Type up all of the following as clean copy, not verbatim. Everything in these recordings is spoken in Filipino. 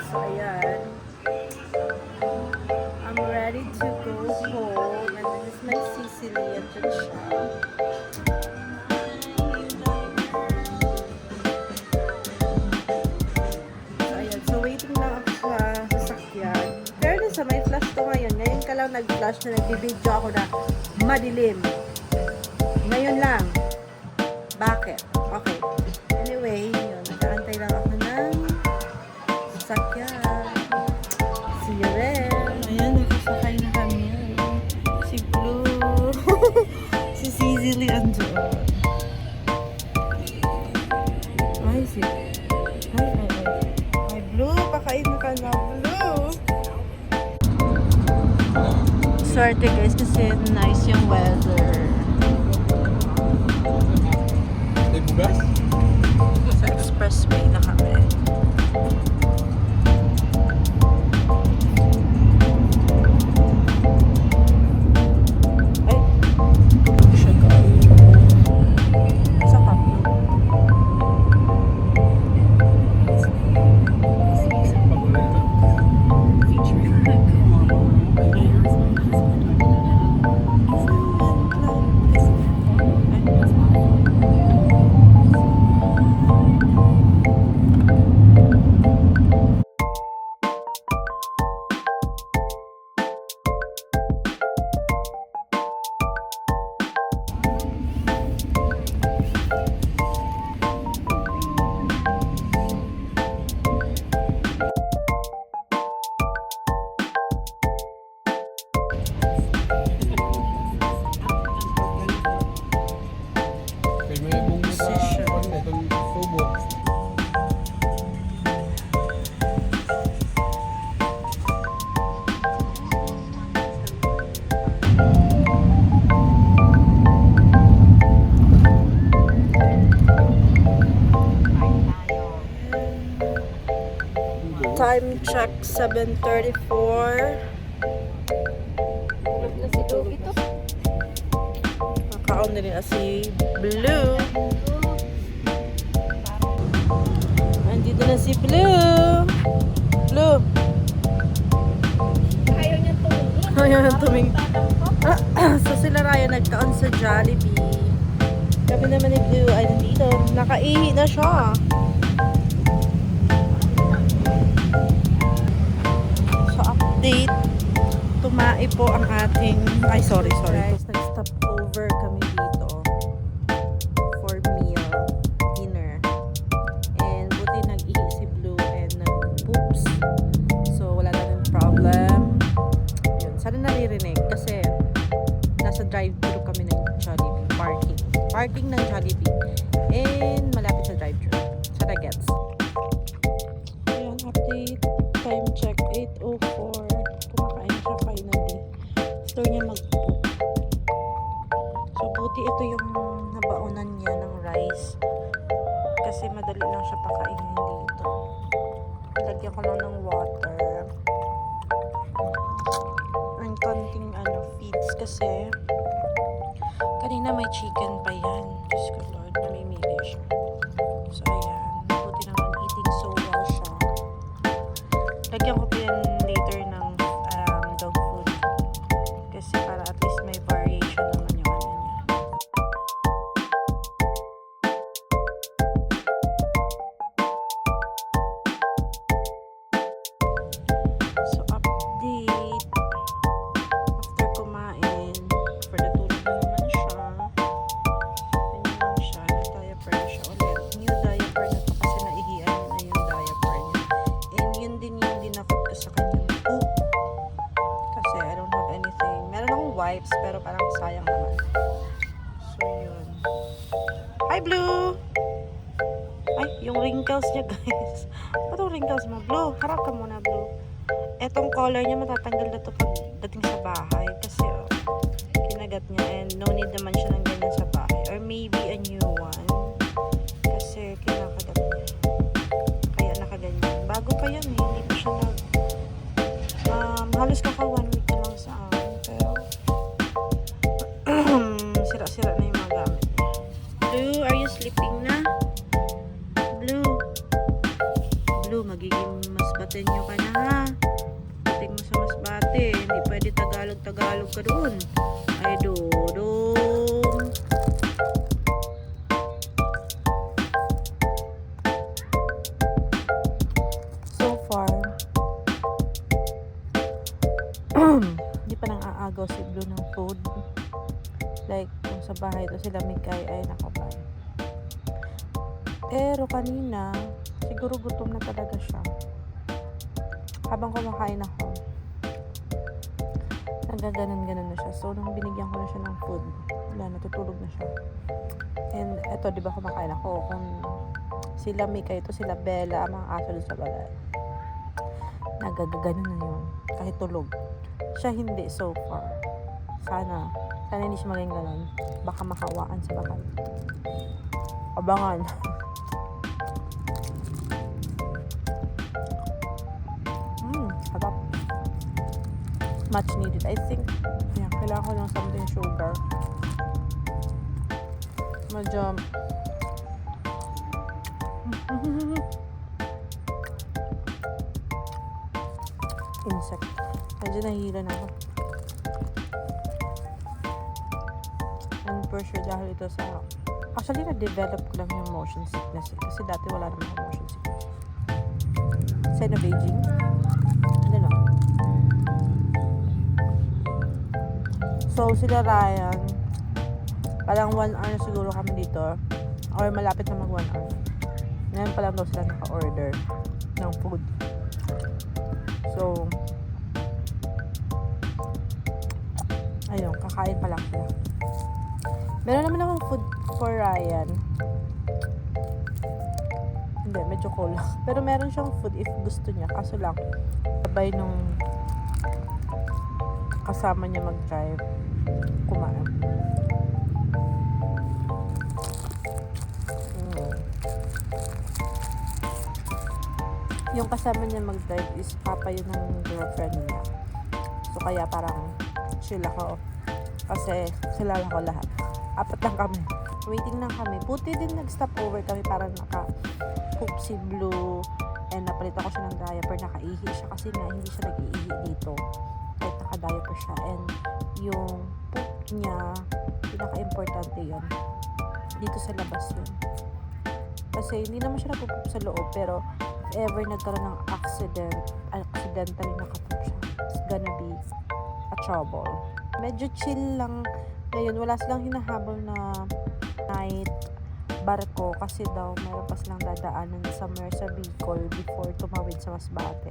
So, ayan. I'm ready to go home. And this is my Sicily. Andyan siya. So, ayan. So, waiting lang ako sa sasakyan. Pero sa may flash to ngayon. Ngayon ka lang nag-flash na nagbibideo ako na madilim. Ngayon lang. Bakit? Okay. Anyway, yun. Nag-aantay lang ako ng sasakyan. See you then. Ayan, nakasakay na kami. Si Blue. Si Sicily andun. Ay, si... Ay, Blue. Pakain na ka na, Blue. Swerte guys kasi nice yung weather. Sa expressway na kami. Ay, siya ka. Sa kaplo. Time check 7:34. Nakaon na rin si Blue. Nandito na si Blue. Blue. Ayaw niya tumingin. Ayaw niyang tumingin. So sila Ryan nagkaon sa Jollibee. Kami naman ni Blue ay nandito. Nakaihi na siya. So update. Tumae po ang ating... Ay, sorry. Guys, nag-stop over kami dito for meal, dinner. And buti nag-ihi si Blue and nag-poops. So, wala na ng problem. Yun, sana naririnig kasi nasa drive-thru kami ng Jollibee. Parking ng Jollibee. And malapit sa drive-thru. Sana gets. Ayan, update. Time check, 8:04. Kumakain siya finally. Gusto niya mag-poop. So, buti ito yung nabaunan niya ng rice. Kasi madali lang siya pakainin dito. Lagyan ko lang ng water. Ang konting feeds kasi kanina may chicken pa yan. Diyos ko Lord, namimili siya. So, ayan. Buti naman eating so well siya. Lagyan ko pa yan later ng dog food. Kasi para at least may variation naman yung ano niya. So, update. After kumain, for the tulog na naman siya. Ganyan lang siya. Diaper na siya ulit. New diaper na to kasi naihian niya na yung diaper niya. And yun din yung dinakot ko sa kanyang poop. Kasi I don't have anything. Meron akong wipes pero parang sayang naman. So, yun. Hi, Blue! Ay, yung wrinkles niya, guys. Ba't yung wrinkles mo? Blue, harap ka muna, Blue. Etong color niya matatanggal na to pagdating sa bahay. Kasi, kinagat niya. And no need naman siya ng ganyan sa bahay. Or maybe a new one. Kasi, kinakagat niya. Kaya nakaganyan. Bago pa yan eh. Hindi pa siya halos kaka 1 week na lang sa akin. Pero, sira-sira na yung mga gamit niya. Blue, are you sleeping na? Blue. Blue, magiging mas Pasenyo ka na ha. Dating mo sa Masbate. Hindi pwede Tagalog ka doon. Ay, dodong. So far, hindi pa nang aagaw si Blue ng food. Like, kung sa bahay to sila Mikay ay nakabay. Pero kanina, siguro gutom na talaga siya. Habang kumakain ako, nagaganon-ganon na siya. So, nung binigyan ko na siya ng food, wala, natutulog na siya. And eto, di ba kumakain ako? Kung sila Mikay ito, sila Bella, mga aso doon sa balay. Nagagaganon na yun. Kahit tulog. Siya hindi so far. Sana hindi siya maging ganon. Baka makawaan sa bahay. Abangan. Harap. Much needed. I think, yeah, kailangan ko ng something sugar. Medyo, insect. Medyo nahihila na ako. And for sure, dahil ito sa, actually, na-develop ko lang yung motion sickness. Kasi dati wala naman ako motion sickness. Sign of aging. Ano lang. So, sila Ryan, parang 1 hour na siguro kami dito. Or malapit na mag 1 hour. Ngayon pa lang daw sila naka-order ng food. So, ayun, kakain pa lang sila. Meron naman akong food for Ryan. Hindi, medyo cold. Pero meron siyang food if gusto niya. Kaso lang, sabay nung kasama niya mag-drive, kumain. Yung kasama niya mag-drive is papa yun ng girlfriend niya. So, kaya parang chill ako. Kasi kilala ko lahat. 4 lang kami. Waiting lang kami. Buti din nag-stop over kami para naka-cook si Blue. And napalitan ko siya ng diaper. Nakaihi siya kasi nga hindi siya nag-iihi dito. Kahit naka-diaper siya. And yung poop niya, pinaka-importante yun. Dito sa labas yun. Kasi hindi naman siya nagpo-poop sa loob. Pero if ever nagkaroon ng accidentally nakapoop siya, it's gonna be a trouble. Medyo chill lang ngayon, wala silang hinahabol na night barko kasi daw mayroon pa silang dadaanan somewhere sa Bicol before tumawid sa Masbate.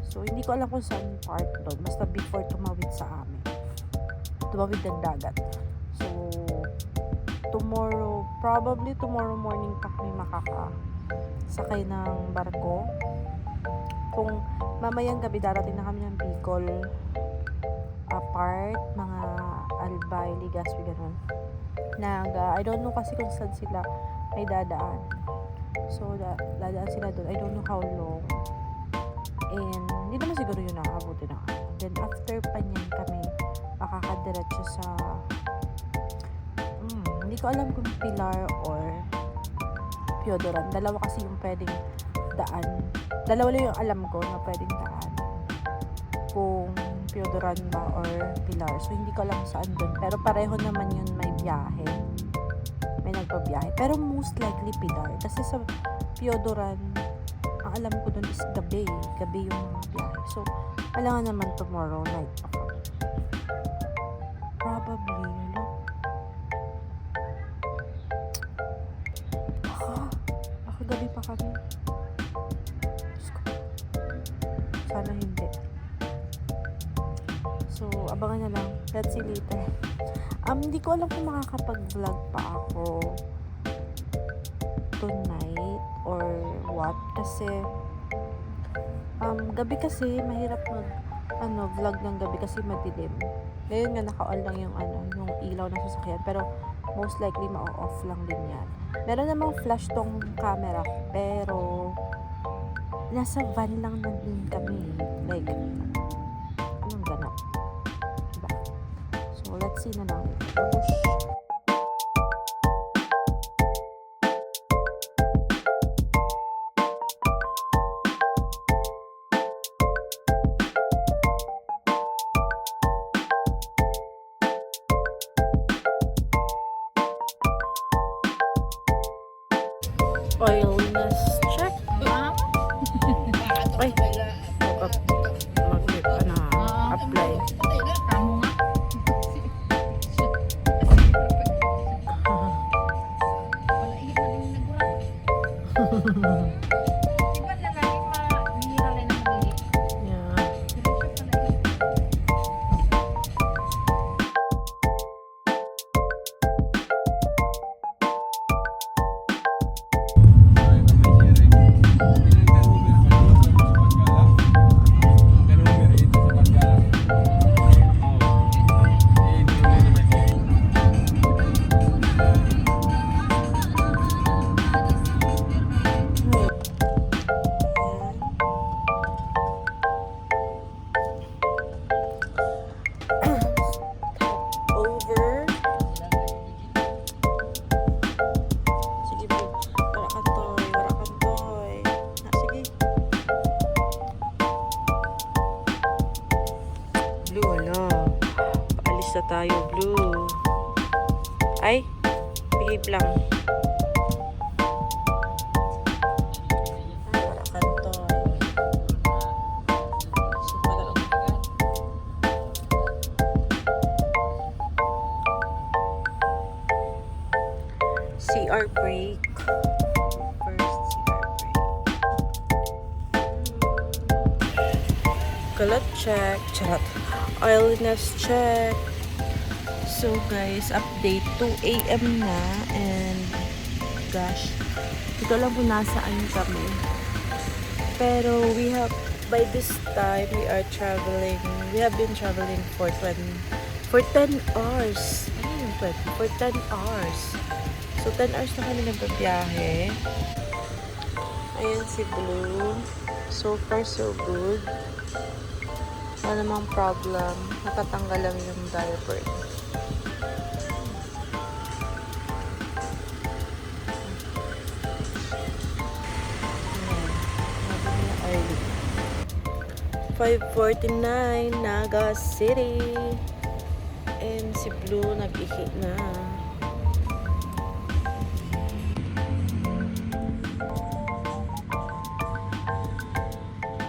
So, hindi ko alam kung saan part doon. Basta before tumawid sa amin. Tumawid ng dagat. So, probably tomorrow morning pa kami makakasakay ng barko. Kung mamayang gabi darating na kami ng Bicol, apart, mga Albay, Legazpi, ganun. I don't know kasi kung saan sila may dadaan. So, dadaan sila doon. I don't know how long. And, hindi naman siguro yun nakakabuti na. Then, after pa niyan kami, makakadiretso sa, hindi ko alam kung Pilar or Piodoran. Dalawa kasi yung pwedeng daan. Dalawa lang yung alam ko na pwedeng daan. Kung Piodoran ba or Pilar. So, hindi ko alam saan dun. Pero pareho naman yun may biyahe. May nagpabiyahe. Pero most likely Pilar. Kasi sa Piodoran, ang alam ko dun is gabi. Gabi yung mga biyahe. So, kailangan naman tomorrow night ako. Probably, baka gabi pa kami. Sana hindi. So, abangan na lang. Let's see later. Hindi ko alam kung makakapag-vlog pa ako tonight or what. Kasi, gabi kasi, mahirap vlog ng gabi kasi madilim. Ngayon nga, naka-on lang yung ilaw ng sasakyan. Pero, most likely, ma-off lang din yan. Meron namang flash tong camera. Pero, nasa van lang na din kami. Like, anong ganap? So, let's see na lang. Oiliness check. Ay, apply. Yeah. Over. Sige po. Wala kang toy. Wala kang toy. Sige. Blue, wala. Paalis na tayo, Blue. Ay, behave lang. Ay, wala kang toy. CR break. First CR break. Kalat check. Charot. Oiliness check. So guys, update 2 AM na and gosh, hindi ko alam kung nasaan kami. Pero by this time we are traveling. We have been traveling for 10 hours. Ano yung 20? For 10 hours. So, 10 hours na kami nagbabiyahe. Ayan si Blue. So far, so good. Wala namang problem. Natatanggal lang yung diaper. Ayan. 5:49 Naga City. And si Blue nag-ihi na.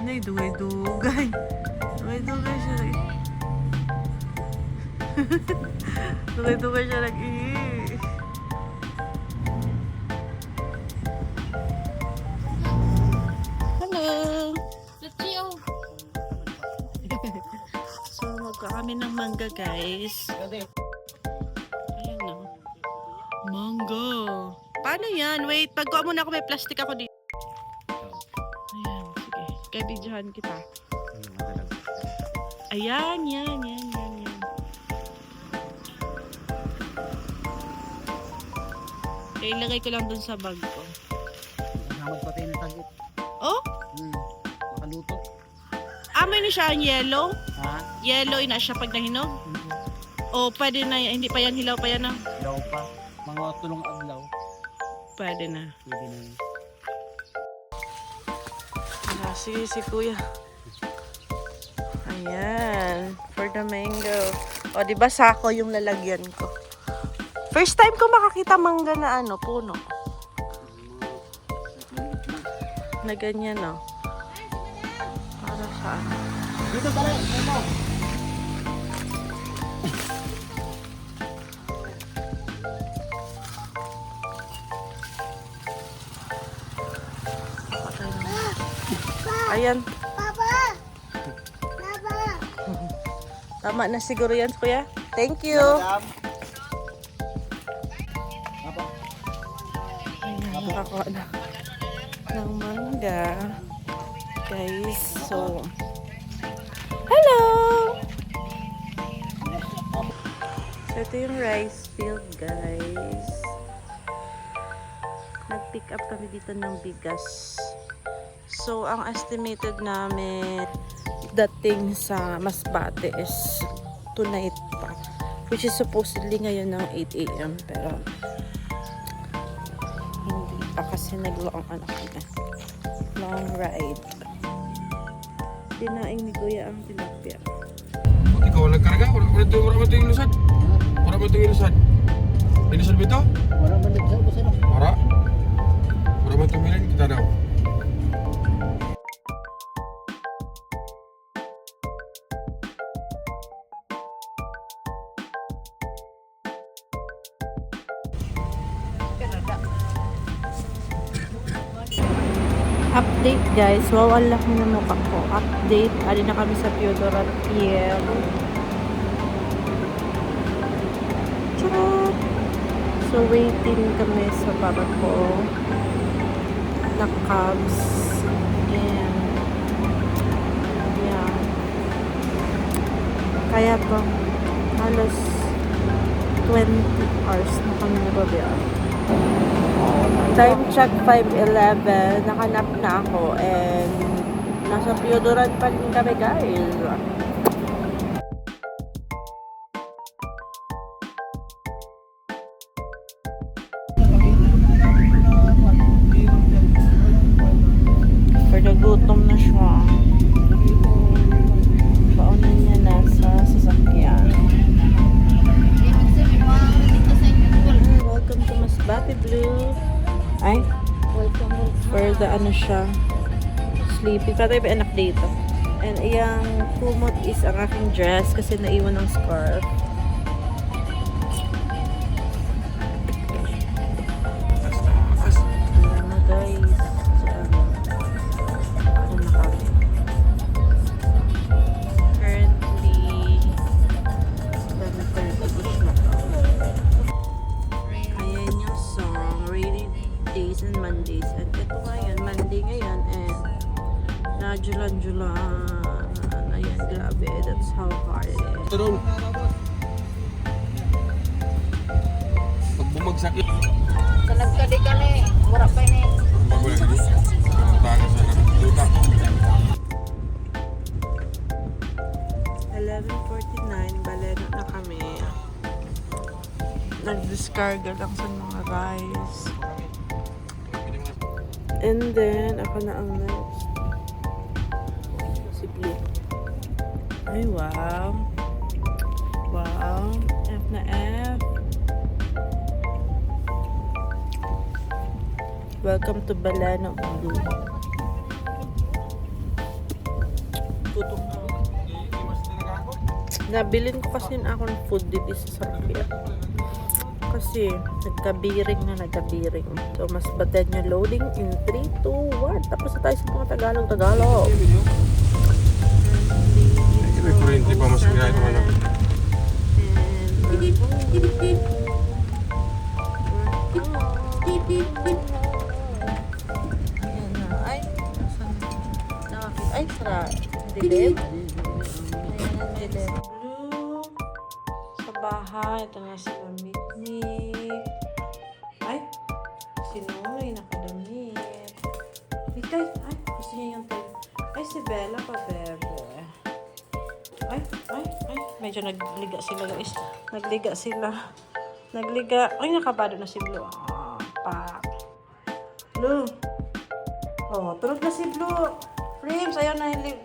Nay, dugay-dugay. Dugay-dugay siya Dugay-dugay siya nag-ihi. Hello! So, magka kami ng mangga, guys. Ayan na. Mangga. Paano yan? Wait, pagkuha muna ako. May plastic ako dito. Ayan, sige. Kaya videohan kita. Ayan, yan. Kaya ilagay ko lang dun sa bag ko. Nakamad pa tayo ng tagit. Oh? Makaluto. May na siya ang yellow? Ha? Yellow ina siya pag nahinog? O pwede na, hindi pa yan, hilaw pa yan na? Daw pa. Mga tulong adlaw. Pwede na. Pwede na yun. Sige si kuya. Ayan. For the mango. O, diba sako yung lalagyan ko. First time ko makakita mangga na puno. Na ganyan, no? Para saan? Dito pala. Dito. Ayan. Tama na siguro yan, kuya. Thank you. Ayan, nakakuha na ng mangga. Guys, so... Hello! So, ito yung rice field, guys. Nag-pick up kami dito ng bigas. So, ang estimated namin dating sa Masbate is tonight pa. Which is supposedly ngayon ng 8 AM. Pero, hindi pa kasi nag-long long ride. Dinaing ni Kuya ang tilapia. Ikaw nagkarga? Wala ba ito yung lusad? Wala ba ito yung lusad? May lusad ba ito? Wala man nagsaw ko sila. Wala? Wala man tumilin, kita daw. Update guys, wow, ang laki na mukha ko. Update, ali na kami sa Fyodor at Piel. Charot! So waiting kami sa papa ko na cabs. And yeah. Kaya pa halos 20 hours na kami nababiyan. Time check 5:11, nakanap na ako and nasa Piodoran pa rin kami guys. For nagutom na siya. Paunan niya nasa sasakyan. Welcome to Masbate Blue. Ay, welcome for the ano siya, sleepy. Patay ba anak dito? And iyang kumot is ang aking dress kasi naiwan ng scarf. Ayan na guys. So, ano na kami. Currently 7:30-ish na kami. Ayan yung song, Rainy Days and Mondays. And ito ngayon, Monday ngayon, and najulan-julan. Ayan, grabe. That's how hard it is. Ito doon. Pag bumagsak yun. Kanagkadi ka ni, mura pa ni. Bagulan ka dito. Tagas na luta. 11:49, baleno na kami. Nag-discarga lang sa mga rice. And then, ako na ang next. Si Blue. Ay, wow. Wow. F na F. Welcome to Baleno Blue. Tutok na. Nabilin ko kasi na akong food dito sa Sarapia. Kasi nagkabiring. So, mas batid nyo loading in 3, 2, 1. Tapos na tayo sa mga Tagalog. May kurente pa mas kaya ito ano. Ayan na. Ay, ay, sara. Dilim. Ayan ang dilim. Blue. Sa bahay. Ito nga sila Mitnik. Ay, si Noy nakadamit. Ikay, ay, gusto niya yung tayo. Ay, si Bella pa, bebe. Ay, medyo nagliga sila guys. Nagliga. Ay, nakabado na si Blue. Ah, pak. Blue. Oh, tulog na si Blue. Frames, ayaw na hilig.